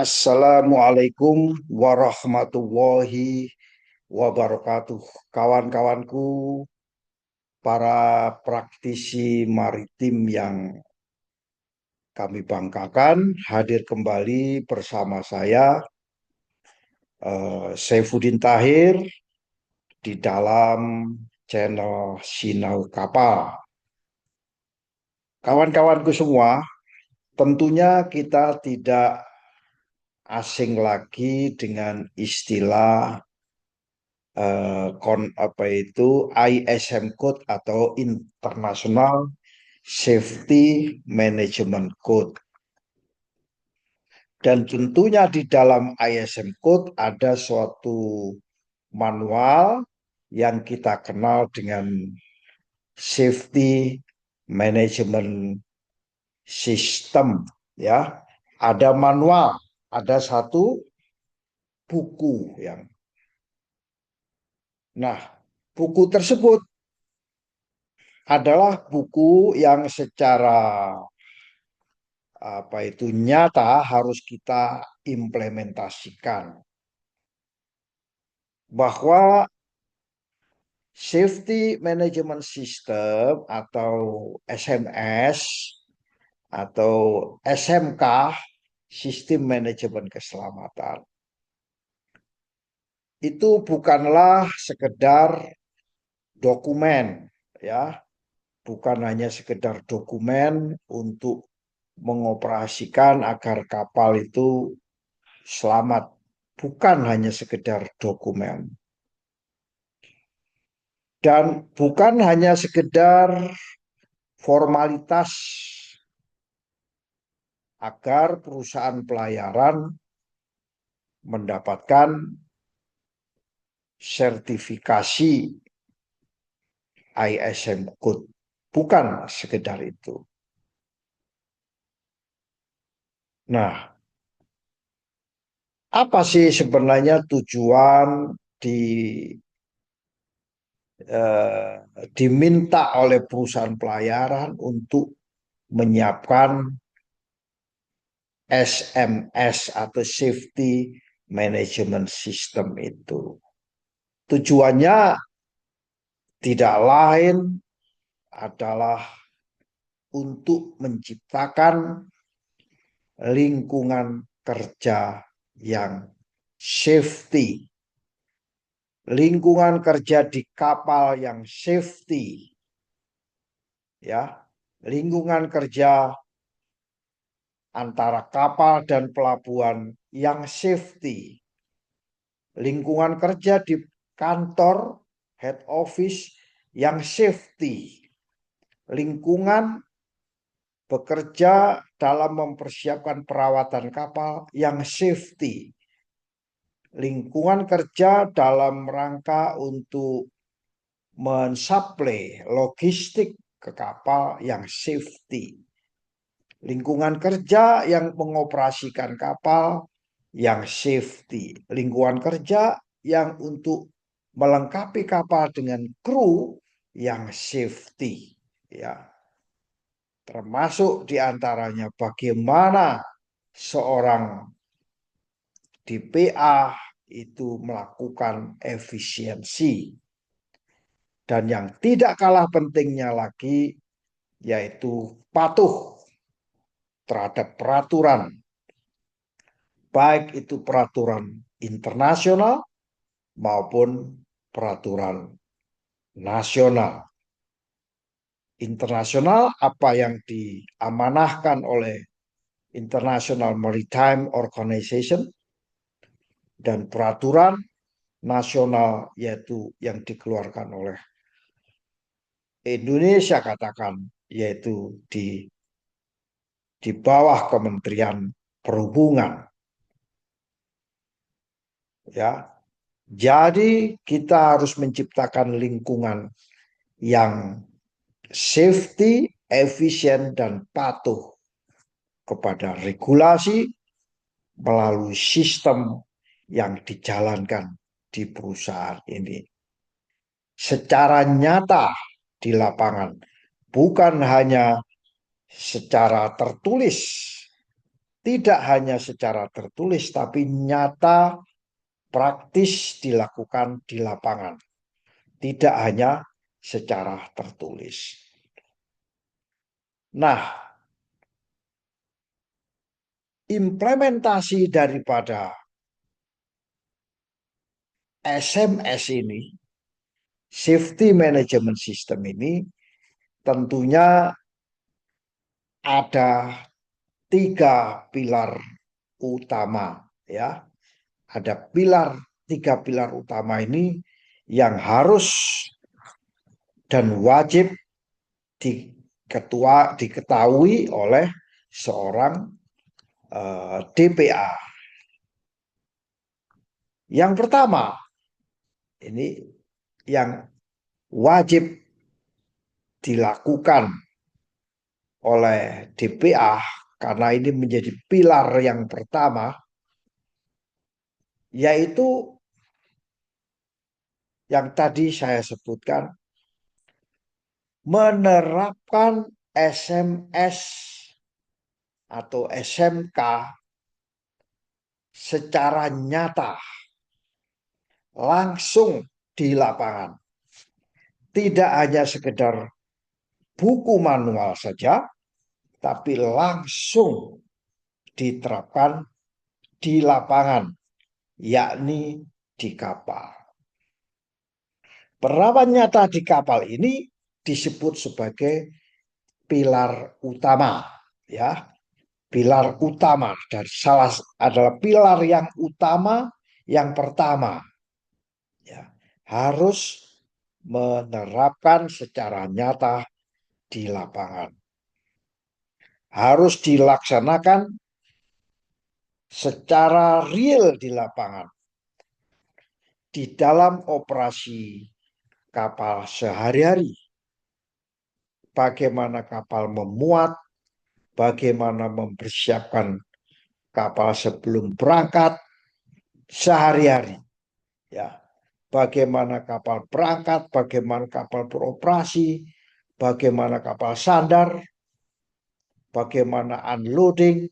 Assalamualaikum warahmatullahi wabarakatuh. Kawan-kawanku, para praktisi maritim yang kami banggakan, hadir kembali bersama saya, Saifuddin Tahir, di dalam channel Sinau Kapal. Kawan-kawanku semua, tentunya kita tidak asing lagi dengan istilah apa itu ISM Code atau International Safety Management Code. Dan tentunya di dalam ISM Code ada suatu manual yang kita kenal dengan Safety Management System, ya. Ada manual, ada satu buku yang. Nah, buku tersebut adalah buku yang secara apa itu nyata harus kita implementasikan, bahwa Safety Management System atau SMS atau SMK, Sistem Manajemen Keselamatan, itu bukanlah sekedar dokumen, ya, bukan hanya sekedar dokumen untuk mengoperasikan agar kapal itu selamat, bukan hanya sekedar dokumen, dan bukan hanya sekedar formalitas agar perusahaan pelayaran mendapatkan sertifikasi ISM Code, bukan sekedar itu. Nah, apa sih sebenarnya tujuan di eh, diminta oleh perusahaan pelayaran untuk menyiapkan SMS atau Safety Management System itu? Tujuannya tidak lain adalah untuk menciptakan lingkungan kerja yang safety, lingkungan kerja di kapal yang safety, ya, lingkungan kerja antara kapal dan pelabuhan yang safety, lingkungan kerja di kantor head office yang safety, lingkungan bekerja dalam mempersiapkan perawatan kapal yang safety, lingkungan kerja dalam rangka untuk mensuplai logistik ke kapal yang safety, lingkungan kerja yang mengoperasikan kapal yang safety, lingkungan kerja yang untuk melengkapi kapal dengan kru yang safety, ya. Termasuk diantaranya bagaimana seorang DPA itu melakukan efisiensi. Dan yang tidak kalah pentingnya lagi yaitu patuh terhadap peraturan, baik itu peraturan internasional maupun peraturan nasional. Internasional, apa yang diamanahkan oleh International Maritime Organization, dan peraturan nasional yaitu yang dikeluarkan oleh Indonesia, katakan, yaitu di bawah Kementerian Perhubungan, ya. Jadi kita harus menciptakan lingkungan yang safety, efisien, dan patuh kepada regulasi melalui sistem yang dijalankan di perusahaan ini secara nyata di lapangan, bukan hanya secara tertulis tidak hanya secara tertulis, tapi nyata praktis dilakukan di lapangan. Tidak hanya secara tertulis. Nah, implementasi daripada SMS ini, Safety Management System ini, tentunya ada tiga pilar utama, ya. Ada tiga pilar utama ini yang harus dan wajib diketahui oleh seorang DPA. Yang pertama, ini yang wajib dilakukan oleh DPA karena ini menjadi pilar yang pertama, yaitu yang tadi saya sebutkan, menerapkan SMS atau SMK secara nyata, langsung di lapangan. Tidak hanya sekedar buku manual saja, tapi langsung diterapkan di lapangan, yakni di kapal. Peran nyata di kapal ini disebut sebagai pilar utama, ya. Pilar utama dan adalah pilar yang utama yang pertama, ya. Harus menerapkan secara nyata di lapangan. Harus dilaksanakan secara real di lapangan. Di dalam operasi kapal sehari-hari. Bagaimana kapal memuat, bagaimana mempersiapkan kapal sebelum berangkat sehari-hari. Ya, bagaimana kapal berangkat, bagaimana kapal beroperasi, bagaimana kapal sandar, bagaimana unloading,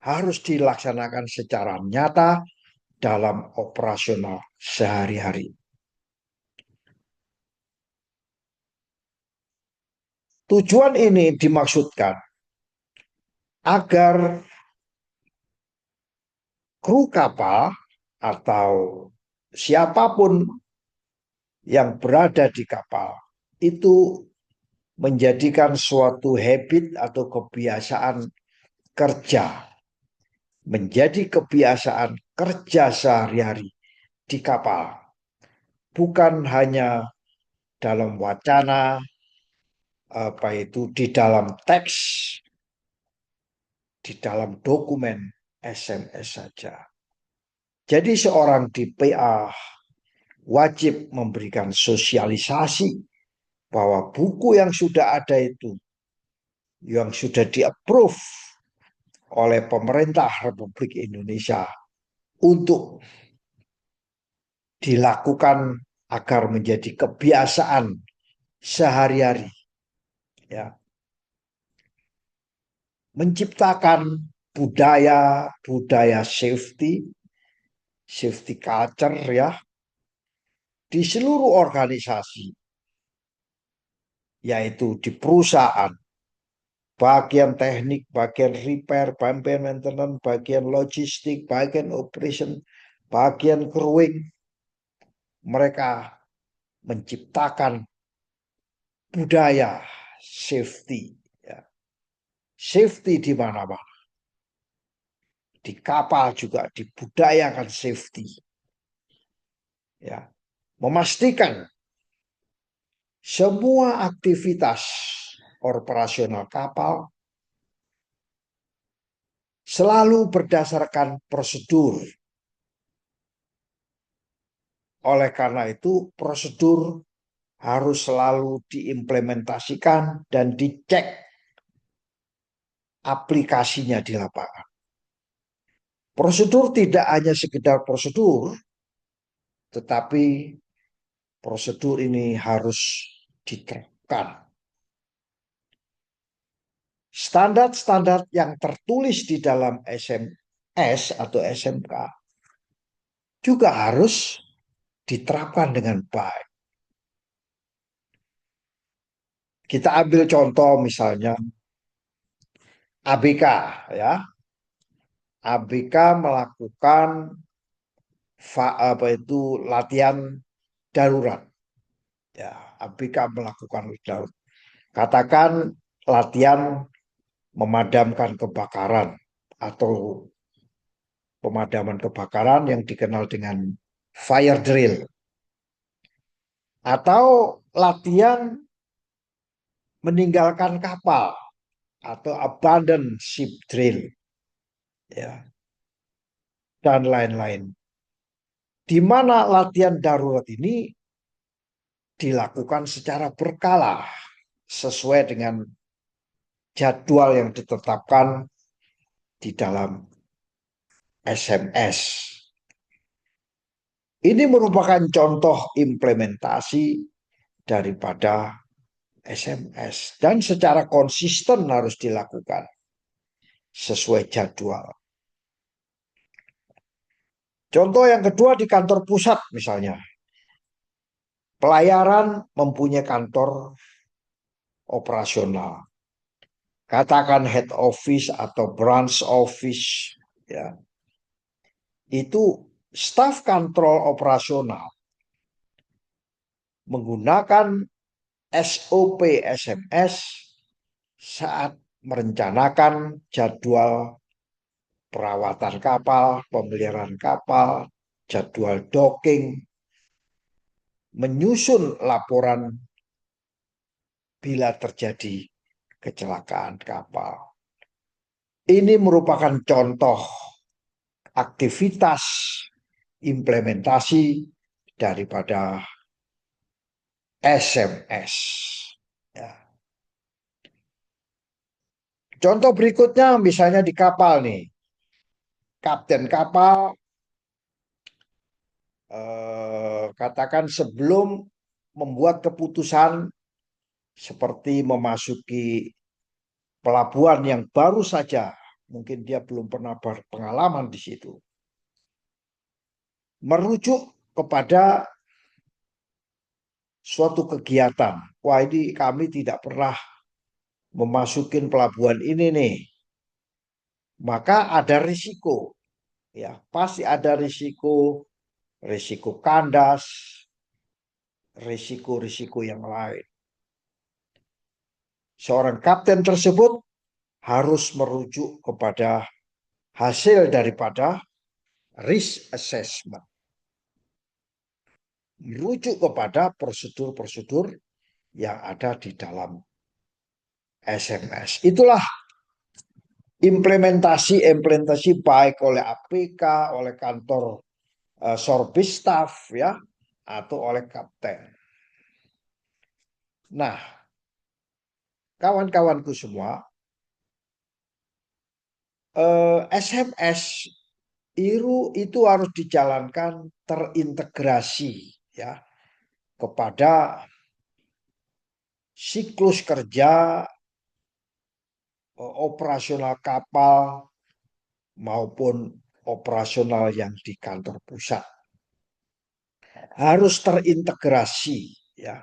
harus dilaksanakan secara nyata dalam operasional sehari-hari. Tujuan ini dimaksudkan agar kru kapal atau siapapun yang berada di kapal itu menjadikan suatu habit atau kebiasaan kerja, menjadi kebiasaan kerja sehari-hari di kapal, bukan hanya dalam wacana, apa itu di dalam teks, di dalam dokumen SMS saja. Jadi seorang DPA wajib memberikan sosialisasi bahwa buku yang sudah ada itu, yang sudah di-approve oleh pemerintah Republik Indonesia untuk dilakukan agar menjadi kebiasaan sehari-hari, ya. Menciptakan budaya safety culture, ya, di seluruh organisasi, yaitu di perusahaan, bagian teknik, bagian repair, bagian maintenance, bagian logistik, bagian operation, bagian crewing. Mereka menciptakan budaya safety, ya. Safety di mana-mana. Di kapal juga dibudayakan safety, ya. Memastikan semua aktivitas operasional kapal selalu berdasarkan prosedur. Oleh karena itu, prosedur harus selalu diimplementasikan dan dicek aplikasinya di lapangan. Prosedur tidak hanya sekedar prosedur, tetapi prosedur ini harus diterapkan standar-standar yang tertulis di dalam SMS atau SMK juga harus diterapkan dengan baik. Kita ambil contoh misalnya ABK ya. ABK melakukan latihan darurat. Ya, ABK melakukan darurat. Katakan latihan memadamkan kebakaran atau pemadaman kebakaran yang dikenal dengan fire drill atau latihan meninggalkan kapal atau abandon ship drill ya dan lain-lain. Di mana latihan darurat ini dilakukan secara berkala sesuai dengan jadwal yang ditetapkan di dalam SMS. Ini merupakan contoh implementasi daripada SMS dan secara konsisten harus dilakukan sesuai jadwal. Contoh yang kedua di kantor pusat misalnya. Pelayaran mempunyai kantor operasional. Katakan head office atau branch office ya. Itu staf kantor operasional menggunakan SOP SMS saat merencanakan jadwal perawatan kapal, pemeliharaan kapal, jadwal docking, menyusun laporan bila terjadi kecelakaan kapal. Ini merupakan contoh aktivitas implementasi daripada SMS. Ya. Contoh berikutnya misalnya di kapal nih. Kapten kapal katakan sebelum membuat keputusan seperti memasuki pelabuhan yang baru saja, mungkin dia belum pernah berpengalaman di situ, merujuk kepada suatu kegiatan. Wah, ini kami tidak pernah memasukin pelabuhan ini nih. Maka ada risiko. Ya, pasti ada risiko kandas, risiko-risiko yang lain. Seorang kapten tersebut harus merujuk kepada hasil daripada risk assessment. Merujuk kepada prosedur-prosedur yang ada di dalam SMS. Itulah implementasi baik oleh APK, oleh kantor service staff ya, atau oleh kapten. Nah, kawan-kawanku semua, SMS itu harus dijalankan terintegrasi ya kepada siklus kerja operasional kapal maupun operasional yang di kantor pusat. Harus terintegrasi ya.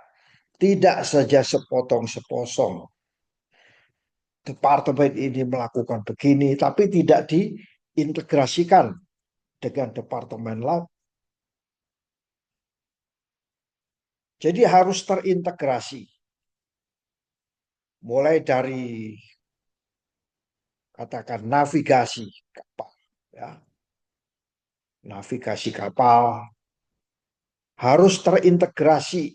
Tidak saja sepotong-sepotong. Departemen ini melakukan begini tapi tidak diintegrasikan dengan departemen lain. Jadi harus terintegrasi. Mulai dari katakan navigasi kapal ya. Navigasi kapal harus terintegrasi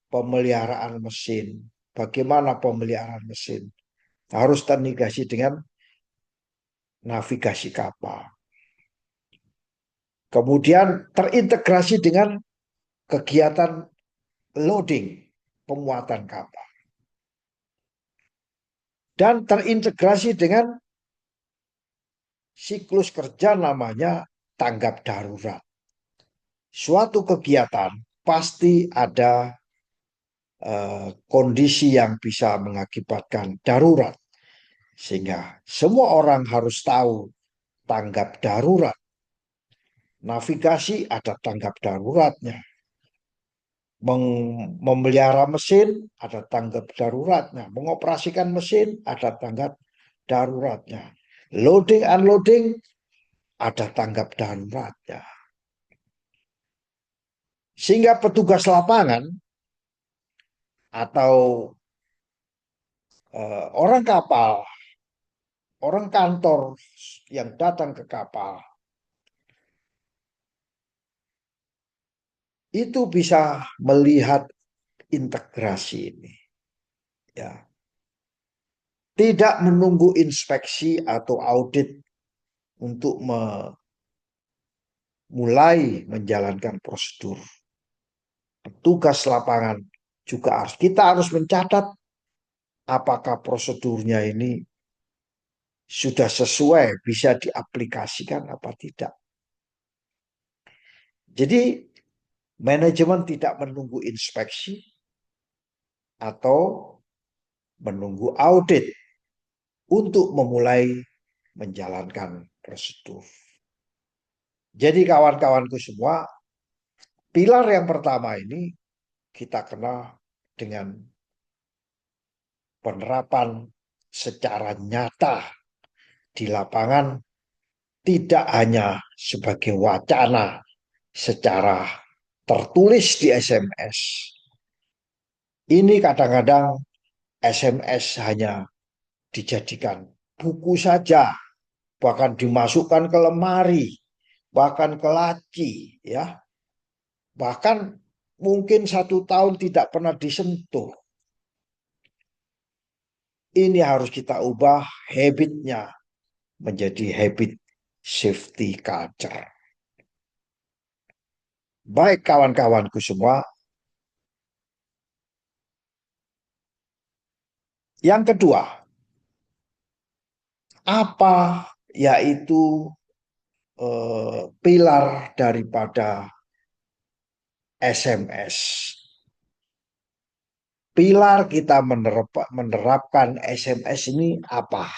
pemeliharaan mesin. Bagaimana pemeliharaan mesin? Harus terintegrasi dengan navigasi kapal. Kemudian terintegrasi dengan kegiatan loading, pemuatan kapal. Dan terintegrasi dengan siklus kerja namanya tanggap darurat. Suatu kegiatan pasti ada kondisi yang bisa mengakibatkan darurat. Sehingga semua orang harus tahu tanggap darurat. Navigasi ada tanggap daruratnya. Memelihara mesin ada tanggap daruratnya. Mengoperasikan mesin ada tanggap daruratnya. Loading unloading ada tanggap daruratnya. Sehingga petugas lapangan atau orang kapal, orang kantor yang datang ke kapal itu bisa melihat integrasi ini, ya. Tidak menunggu inspeksi atau audit untuk memulai menjalankan prosedur. Tugas lapangan juga kita harus mencatat apakah prosedurnya ini sudah sesuai, bisa diaplikasikan apa tidak. Jadi manajemen tidak menunggu inspeksi atau menunggu audit untuk memulai menjalankan prosedur. Jadi kawan-kawanku semua, pilar yang pertama ini kita kenal dengan penerapan secara nyata di lapangan, tidak hanya sebagai wacana secara tertulis di SMS. Ini kadang-kadang SMS hanya dijadikan buku saja, bahkan dimasukkan ke lemari, bahkan ke laci, ya. Bahkan mungkin 1 tahun tidak pernah disentuh. Ini harus kita ubah habitnya menjadi habit safety culture. Baik kawan-kawanku semua, yang kedua, apa yaitu pilar daripada SMS. Pilar kita menerapkan SMS ini apa?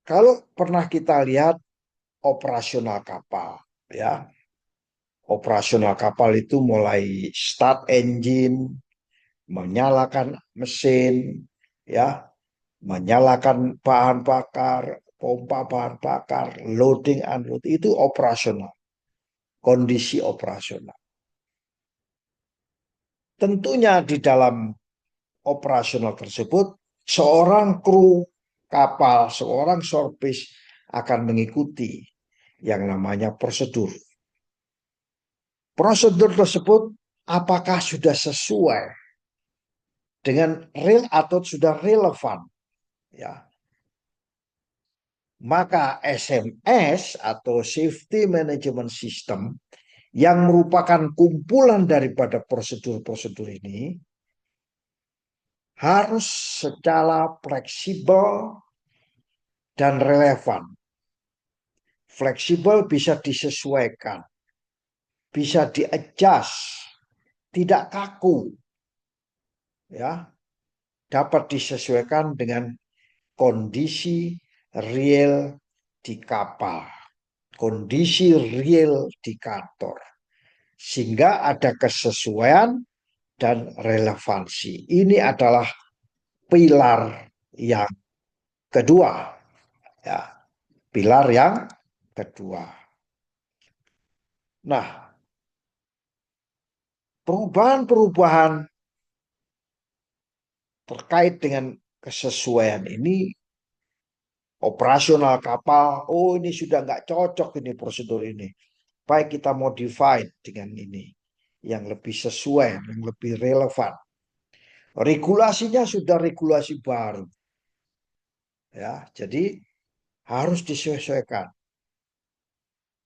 Kalau pernah kita lihat operasional kapal, ya. Operasional kapal itu mulai start engine, menyalakan mesin, ya, menyalakan bahan bakar, pompa bahan bakar, loading unloading itu operasional, kondisi operasional. Tentunya di dalam operasional tersebut, seorang kru kapal, seorang sorbis akan mengikuti yang namanya prosedur. Prosedur tersebut apakah sudah sesuai dengan real atau sudah relevan, ya. Maka SMS atau Safety Management System yang merupakan kumpulan daripada prosedur-prosedur ini harus secara fleksibel dan relevan. Fleksibel bisa disesuaikan, bisa di-adjust, tidak kaku, ya, dapat disesuaikan dengan kondisi real di kapal, kondisi real di kantor, sehingga ada kesesuaian dan relevansi. Ini adalah pilar yang kedua, ya, pilar yang kedua. Nah, perubahan-perubahan terkait dengan kesesuaian ini, operasional kapal, oh ini sudah nggak cocok ini prosedur ini. Baik kita modified dengan ini, yang lebih sesuai, yang lebih relevan. Regulasinya sudah regulasi baru, ya, jadi harus disesuaikan.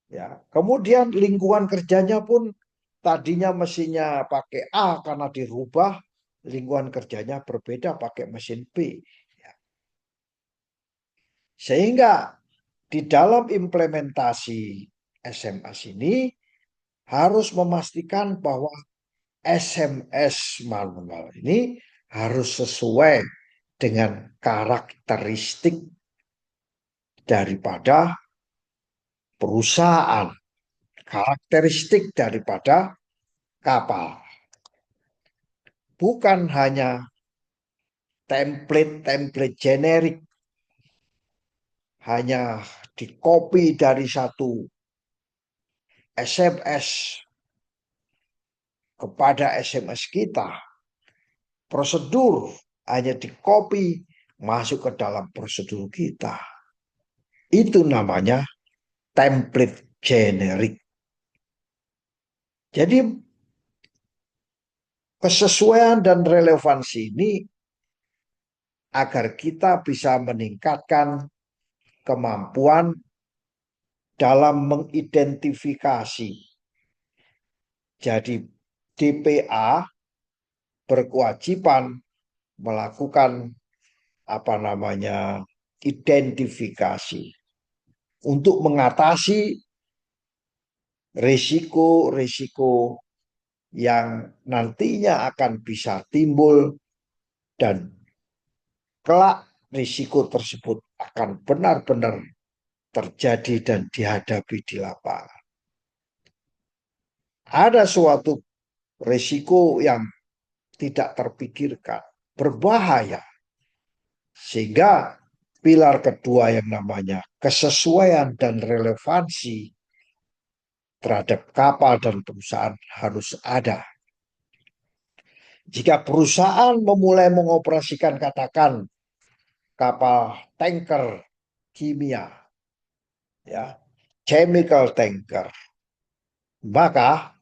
Ya, kemudian lingkungan kerjanya pun tadinya mesinnya pakai A karena dirubah, lingkungan kerjanya berbeda pakai mesin B. Ya. Sehingga di dalam implementasi SMS ini harus memastikan bahwa SMS manual ini harus sesuai dengan karakteristik daripada perusahaan, karakteristik daripada kapal. Bukan hanya template-template generik, hanya dikopi dari satu SMS kepada SMS kita. Prosedur hanya dikopi masuk ke dalam prosedur kita. Itu namanya template generik. Jadi kesesuaian dan relevansi ini agar kita bisa meningkatkan kemampuan dalam mengidentifikasi. Jadi DPA berkewajiban melakukan identifikasi untuk mengatasi risiko-risiko yang nantinya akan bisa timbul dan kelak risiko tersebut akan benar-benar terjadi dan dihadapi di lapangan. Ada suatu risiko yang tidak terpikirkan, berbahaya. Sehingga pilar kedua yang namanya kesesuaian dan relevansi terhadap kapal dan perusahaan harus ada. Jika perusahaan memulai mengoperasikan katakan kapal tanker kimia, ya, chemical tanker, maka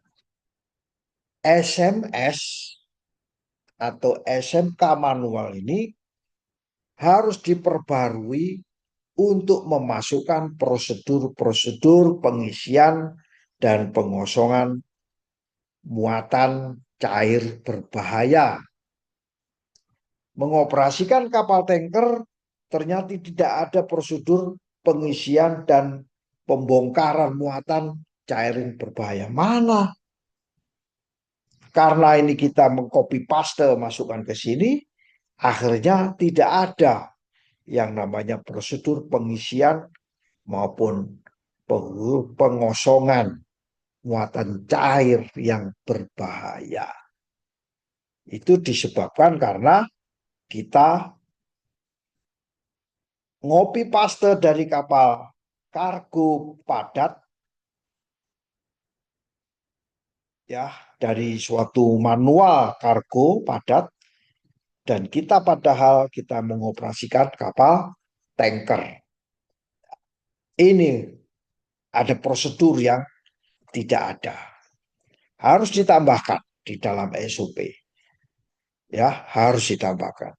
SMS atau SMK manual ini harus diperbarui untuk memasukkan prosedur-prosedur pengisian dan pengosongan muatan cair berbahaya. Mengoperasikan kapal tanker ternyata tidak ada prosedur pengisian dan pembongkaran muatan cairin berbahaya. Mana? Karena ini kita mengcopy paste masukkan ke sini, akhirnya tidak ada yang namanya prosedur pengisian maupun pengosongan muatan cair yang berbahaya. Itu disebabkan karena kita ngopi paste dari kapal kargo padat, ya, dari suatu manual kargo padat, dan kita padahal kita mengoperasikan kapal tanker. Ini ada prosedur yang tidak ada. Harus ditambahkan di dalam SOP. Ya, harus ditambahkan.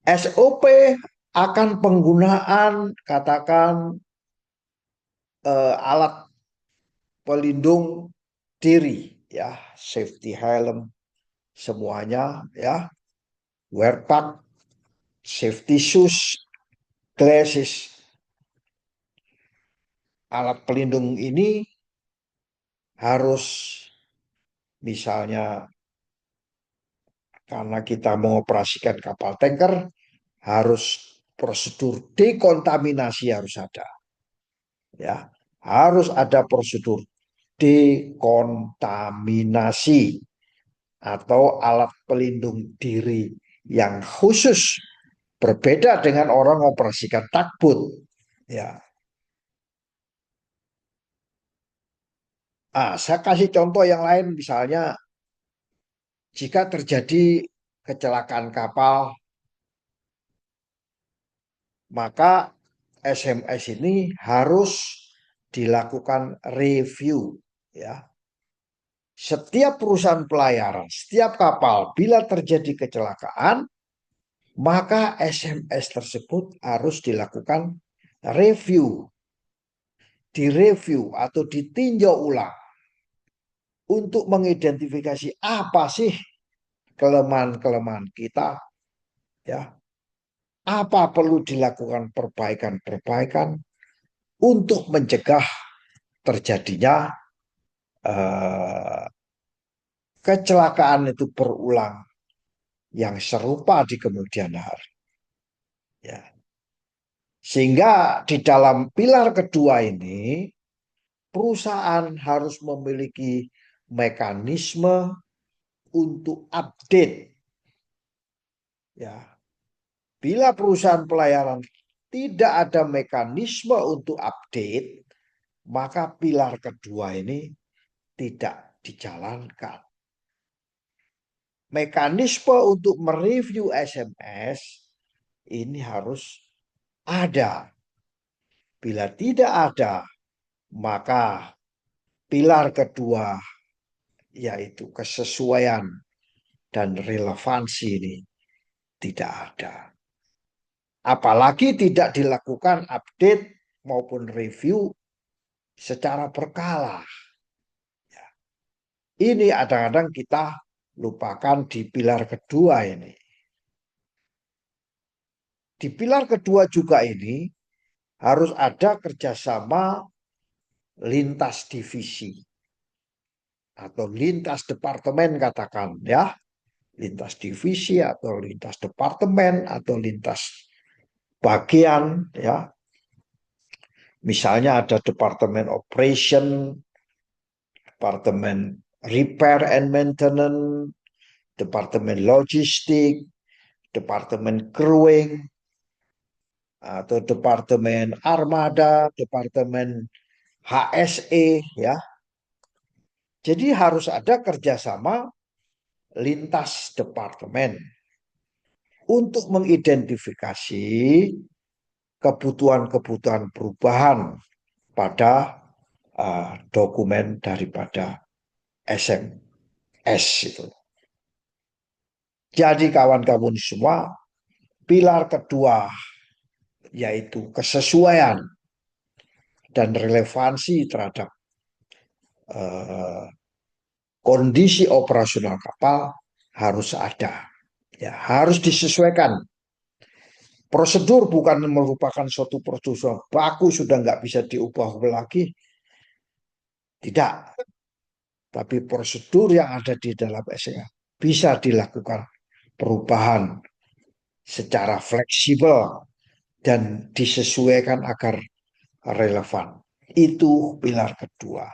SOP akan penggunaan katakan alat pelindung diri, ya, safety helm semuanya, ya, wear pack, safety shoes, glasses. Alat pelindung ini harus misalnya karena kita mengoperasikan kapal tanker, harus prosedur dekontaminasi harus ada. Ya, harus ada prosedur dekontaminasi atau alat pelindung diri yang khusus, berbeda dengan orang mengoperasikan tugboat. Ya. Saya kasih contoh yang lain, misalnya jika terjadi kecelakaan kapal, maka SMS ini harus dilakukan review, ya. Setiap perusahaan pelayaran, setiap kapal bila terjadi kecelakaan, maka SMS tersebut harus dilakukan review, direview atau ditinjau ulang untuk mengidentifikasi apa sih kelemahan-kelemahan kita, ya. Apa perlu dilakukan perbaikan-perbaikan untuk mencegah terjadinya eh, kecelakaan itu berulang yang serupa di kemudian hari. Ya. Sehingga di dalam pilar kedua ini, perusahaan harus memiliki mekanisme untuk update. Ya, bila perusahaan pelayaran tidak ada mekanisme untuk update, maka pilar kedua ini tidak dijalankan. Mekanisme untuk mereview SMS ini harus ada. Bila tidak ada, maka pilar kedua yaitu kesesuaian dan relevansi ini tidak ada. Apalagi tidak dilakukan update maupun review secara berkala. Ini kadang-kadang kita lupakan di pilar kedua ini. Di pilar kedua juga ini harus ada kerjasama lintas divisi atau lintas departemen katakan ya. Lintas divisi atau lintas departemen atau lintas bagian ya. Misalnya ada departemen operation, departemen repair and maintenance, departemen logistik, departemen crewing, atau departemen armada, departemen HSE ya. Jadi harus ada kerjasama lintas departemen untuk mengidentifikasi kebutuhan-kebutuhan perubahan pada dokumen daripada SMS itu. Jadi kawan-kawan semua, pilar kedua yaitu kesesuaian dan relevansi terhadap kondisi operasional kapal harus ada. Ya, harus disesuaikan. Prosedur bukan merupakan suatu prosedur baku sudah nggak bisa diubah lagi. Tidak. Tapi prosedur yang ada di dalam SMA bisa dilakukan perubahan secara fleksibel dan disesuaikan agar relevan. Itu pilar kedua.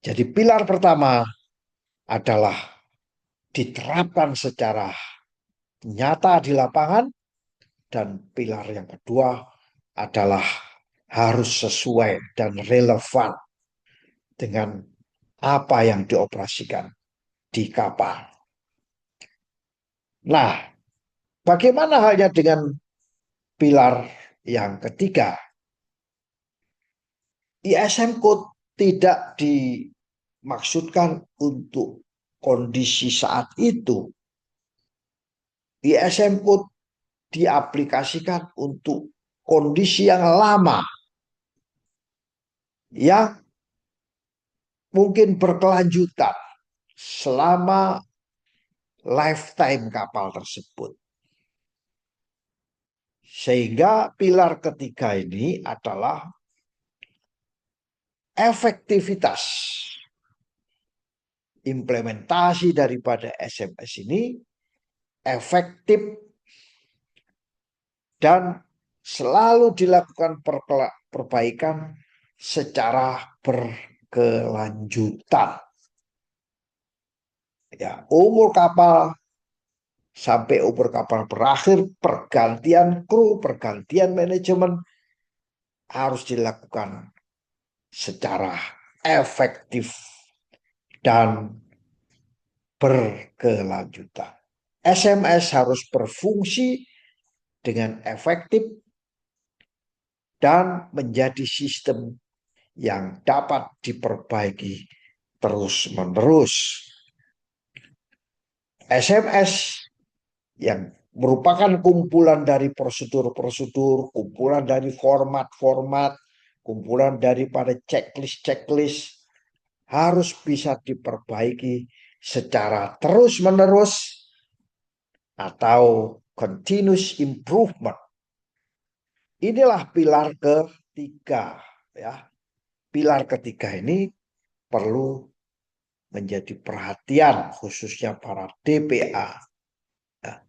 Jadi pilar pertama adalah diterapkan secara nyata di lapangan, dan pilar yang kedua adalah harus sesuai dan relevan dengan apa yang dioperasikan di kapal. Nah, bagaimana halnya dengan pilar yang ketiga? ISM Code tidak dimaksudkan untuk kondisi saat itu. ISM Code diaplikasikan untuk kondisi yang lama, yang mungkin berkelanjutan selama lifetime kapal tersebut. Sehingga pilar ketiga ini adalah efektivitas implementasi daripada SMS ini efektif dan selalu dilakukan perbaikan secara berkelanjutan. Ya, umur kapal sampai umur kapal berakhir, pergantian kru, pergantian manajemen harus dilakukan secara efektif dan berkelanjutan. SMS harus berfungsi dengan efektif dan menjadi sistem yang dapat diperbaiki terus-menerus. SMS yang merupakan kumpulan dari prosedur-prosedur, kumpulan dari format-format, kumpulan daripada checklist-checklist harus bisa diperbaiki secara terus-menerus atau continuous improvement. Inilah pilar ketiga ya. Pilar ketiga ini perlu menjadi perhatian khususnya para DPA. Ya,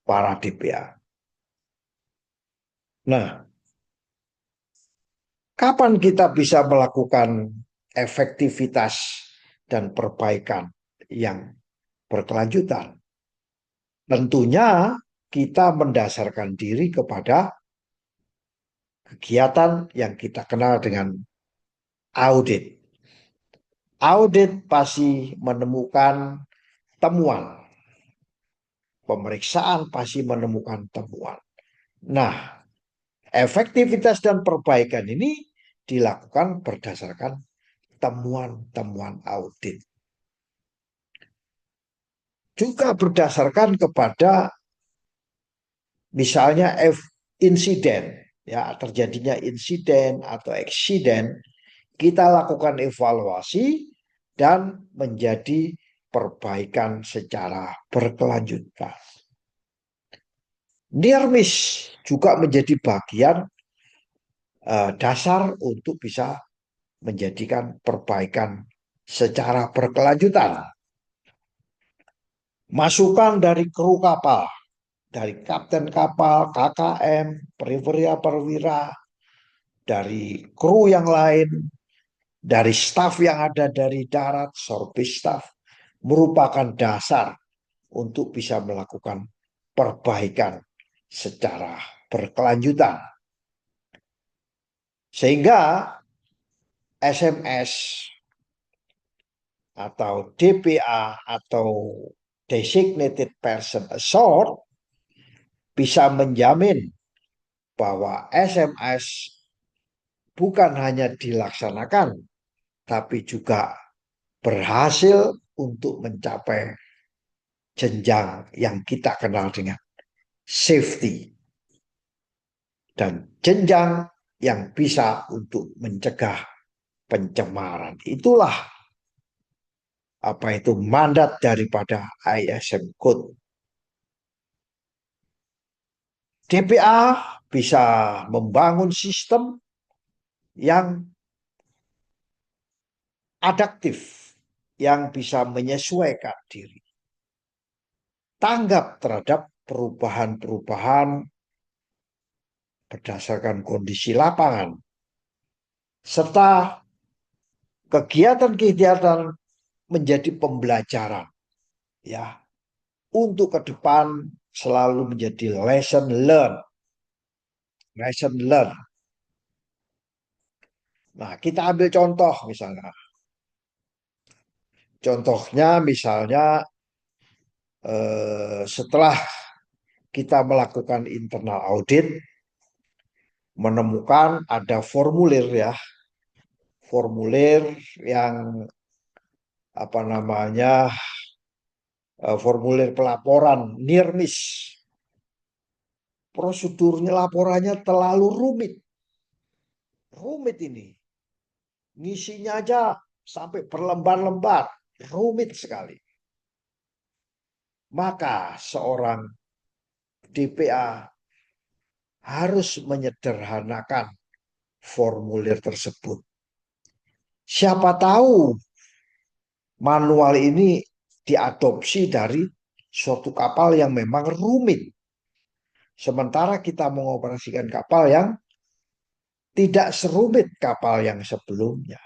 para DPA. Nah, kapan kita bisa melakukan efektivitas dan perbaikan yang berkelanjutan? Tentunya kita mendasarkan diri kepada kegiatan yang kita kenal dengan audit. Audit pasti menemukan temuan. Pemeriksaan pasti menemukan temuan. Nah, efektivitas dan perbaikan ini dilakukan berdasarkan temuan-temuan audit. Juga berdasarkan kepada misalnya insiden, ya terjadinya insiden atau eksiden, kita lakukan evaluasi dan menjadi perbaikan secara berkelanjutan. Near miss juga menjadi bagian dasar untuk bisa menjadikan perbaikan secara berkelanjutan. Masukan dari kru kapal, dari kapten kapal, KKM, perwira perwira, dari kru yang lain, dari staf yang ada dari darat, service staff, merupakan dasar untuk bisa melakukan perbaikan secara berkelanjutan. Sehingga SMS atau DPA atau Designated Person Assured bisa menjamin bahwa SMS bukan hanya dilaksanakan, tapi juga berhasil untuk mencapai jenjang yang kita kenal dengan safety. Dan jenjang yang bisa untuk mencegah pencemaran. Itulah apa itu mandat daripada ISM Code. DPA bisa membangun sistem yang adaptif, yang bisa menyesuaikan diri, tanggap terhadap perubahan-perubahan berdasarkan kondisi lapangan, serta kegiatan-kegiatan menjadi pembelajaran, ya, untuk ke depan selalu menjadi lesson learn. Lesson learn. Nah, kita ambil contoh misalnya. Contohnya misalnya setelah kita melakukan internal audit, menemukan ada formulir ya, formulir yang apa namanya, formulir pelaporan near miss. Prosedurnya laporannya terlalu rumit. Rumit ini. Ngisinya aja sampai berlembar-lembar. Rumit sekali. Maka seorang DPA harus menyederhanakan formulir tersebut. Siapa tahu manual ini diadopsi dari suatu kapal yang memang rumit. Sementara kita mengoperasikan kapal yang tidak serumit kapal yang sebelumnya.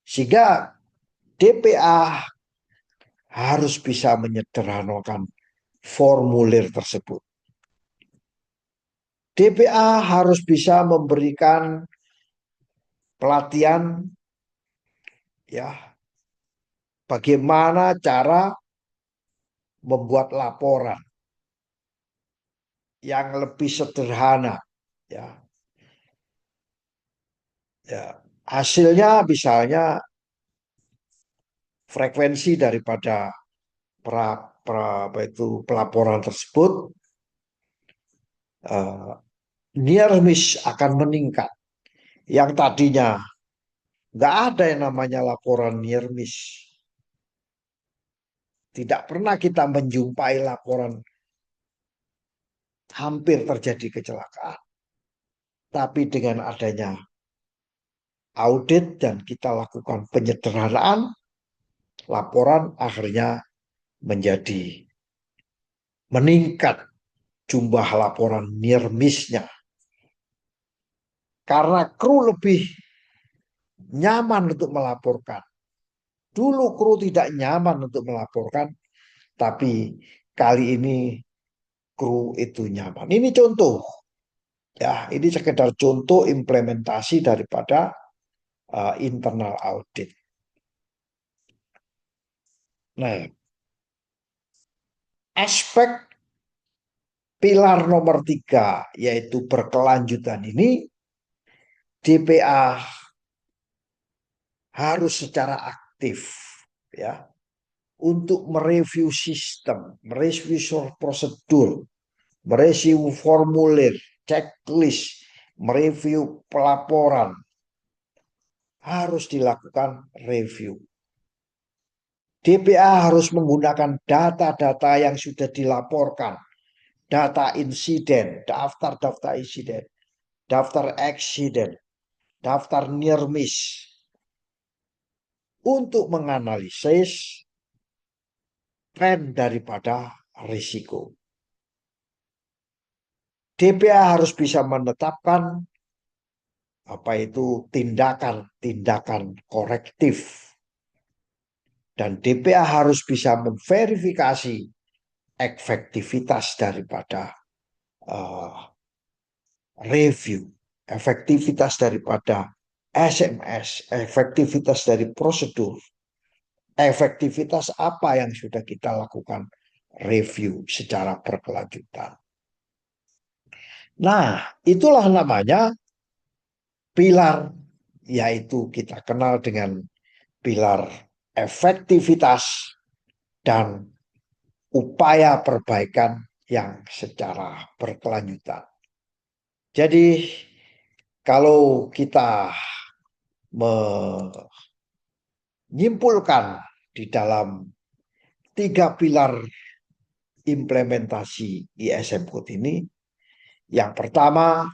Sehingga DPA harus bisa menyederhanakan formulir tersebut. DPA harus bisa memberikan pelatihan, ya, bagaimana cara membuat laporan yang lebih sederhana, ya. Ya, hasilnya misalnya frekuensi daripada pelaporan tersebut near miss akan meningkat. Yang tadinya nggak ada yang namanya laporan near miss. Tidak pernah kita menjumpai laporan hampir terjadi kecelakaan. Tapi dengan adanya audit dan kita lakukan penyederhanaan, laporan akhirnya menjadi meningkat jumlah laporan near miss-nya. Karena kru lebih nyaman untuk melaporkan. Dulu kru tidak nyaman untuk melaporkan, tapi kali ini kru itu nyaman. Ini contoh, ya, ini sekedar contoh implementasi daripada internal audit. Nah, aspek pilar nomor 3 yaitu berkelanjutan ini, DPA harus secara aktif, ya, untuk mereview sistem, mereview prosedur, mereview formulir, checklist, mereview pelaporan, harus dilakukan review. DPA harus menggunakan data-data yang sudah dilaporkan, data insiden, daftar-daftar insiden, daftar eksiden, daftar near miss, untuk menganalisis tren daripada risiko. DPA harus bisa menetapkan apa itu tindakan-tindakan korektif. Dan DPA harus bisa memverifikasi efektivitas daripada review, efektivitas daripada SMS, efektivitas dari prosedur, efektivitas apa yang sudah kita lakukan review secara berkelanjutan. Nah, itulah namanya pilar, yaitu kita kenal dengan pilar efektivitas dan upaya perbaikan yang secara berkelanjutan. Jadi kalau kita menyimpulkan di dalam 3 pilar implementasi ISM Code ini, yang pertama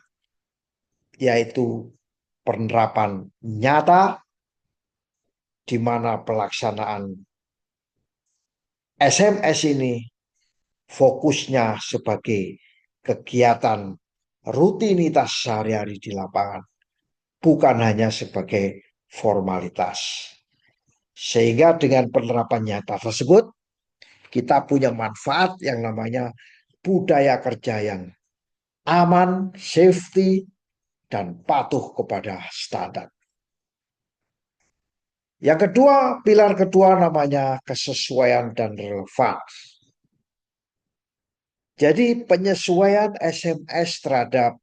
yaitu penerapan nyata, di mana pelaksanaan SMS ini fokusnya sebagai kegiatan rutinitas sehari-hari di lapangan, bukan hanya sebagai formalitas. Sehingga dengan penerapan nyata tersebut, kita punya manfaat yang namanya budaya kerja yang aman, safety, dan patuh kepada standar. Yang kedua, pilar kedua namanya kesesuaian dan relevan. Jadi penyesuaian SMS terhadap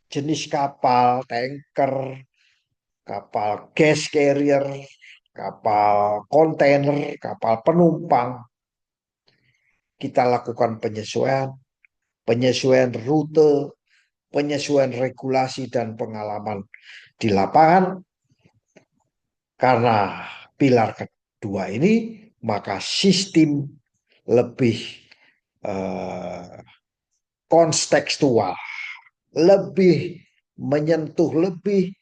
jenis kapal, tanker, kapal gas carrier, kapal kontainer, kapal penumpang, kita lakukan penyesuaian rute, penyesuaian regulasi dan pengalaman di lapangan. Karena pilar kedua ini, maka sistem lebih kontekstual, lebih menyentuh, lebih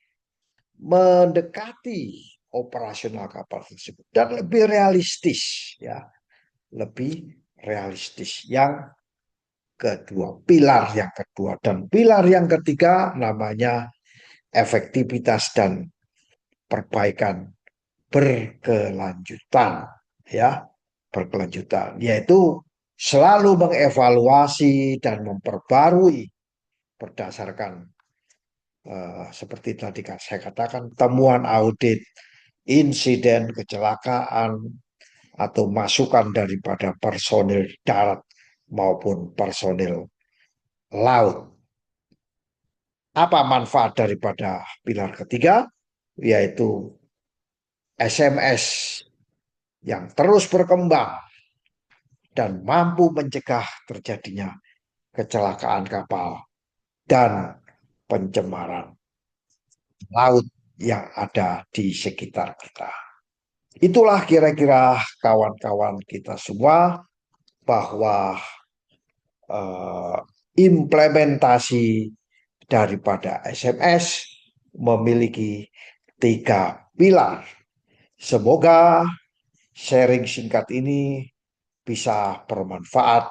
mendekati operasional kapal tersebut dan lebih realistis, ya, lebih realistis. Yang kedua, pilar yang kedua, dan pilar yang ketiga namanya efektivitas dan perbaikan berkelanjutan, ya, berkelanjutan, yaitu selalu mengevaluasi dan memperbarui berdasarkan seperti tadi saya katakan, temuan audit, insiden kecelakaan, atau masukan daripada personil darat maupun personil laut. Apa manfaat daripada pilar ketiga? Yaitu SMS yang terus berkembang dan mampu mencegah terjadinya kecelakaan kapal dan pencemaran laut yang ada di sekitar kita. Itulah kira-kira kawan-kawan kita semua, bahwa implementasi daripada SMS memiliki tiga pilar. Semoga sharing singkat ini bisa bermanfaat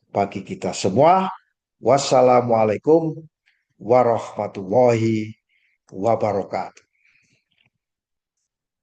bagi kita semua. Wassalamualaikum warahmatullahi wabarakatuh.